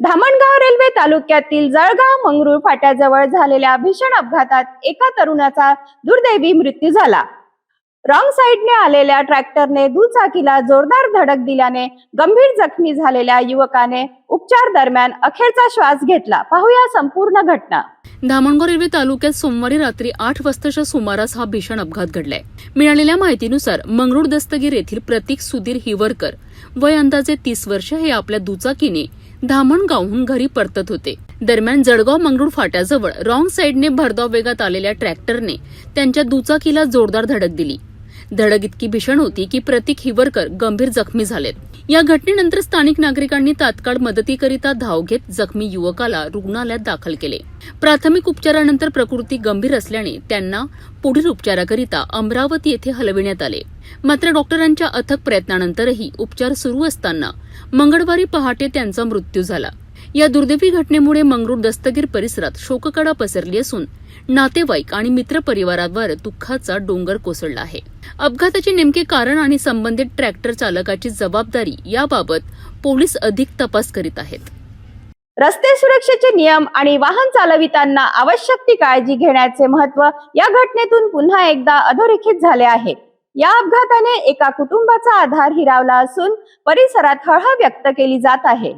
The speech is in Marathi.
धामणगाव रेल्वे तालुक्यातील जळगाव मंगरूळ फाट्याजवळ झालेल्या भीषण अपघातात एका तरुणाचा दुर्दैवी मृत्यू झाला। रॉंग साइडने आलेल्या ट्रॅक्टरने दुचाकीला जोरदार धडक दिल्याने गंभीर जखमी झालेल्या युवकाने उपचार दरम्यान अखेरचा श्वास घेतला। पाहूया संपूर्ण घटना। धामणगाव रेल्वे तालुक्यात सोमवारी रात्री 8 वाजताच्या सुमारास हा भीषण अपघात घडलाय। मिळालेल्या माहितीनुसार मंगरूळ दस्तगीर येथील प्रतीक सुधीर हिवरकर वय अंदाजे 30 वर्ष हे आपल्या दुचाकीने धामणगावहून घरी परतत होते। दरम्यान जळगाव मंगरूळ फाट्याजवळ रॉंग साइडने भरधाव वेगात आलेल्या ट्रॅक्टरने त्यांच्या दुचाकीला जोरदार धडक दिली। धडक इतकी भीषण होती की प्रतीक हिवरकर गंभीर जखमी झालेत। या घटनेनंतर स्थानिक नागरिकांनी तात्काळ मदतीकरिता धाव घेत जखमी युवकाला रुग्णालयात दाखल केले। प्राथमिक उपचारानंतर प्रकृती गंभीर असल्याने त्यांना पुढील उपचाराकरिता अमरावती येथे हलविण्यात आले। मात्र डॉक्टरांच्या अथक प्रयत्नानंतरही उपचार सुरू असताना मंगळवारी पहाटे त्यांचा मृत्यू झाला। या दुर्दैवी घटनेमुळे मंगरूळ दस्तगीर परिसरात शोककळा पसरली असून नातेवाईक आणि मित्रपरिवारावर दुःखाचा डोंगर कोसळला आहे। अपघाताचे नेमके कारण आणि संबंधित ट्रॅक्टर चालकाची जबाबदारी याबाबत पोलीस अधिक तपास करीत आहेत। रस्ते सुरक्षेचे नियम आणि वाहन चालविताना आवश्यक ती काळजी घेण्याचे महत्त्व या घटनेतून पुन्हा एकदा अधोरेखित झाले आहे। या अपघाताने एका कुटुंबाचा आधार हिरावला असून परिसरात हळहळ व्यक्त केली जात आहे।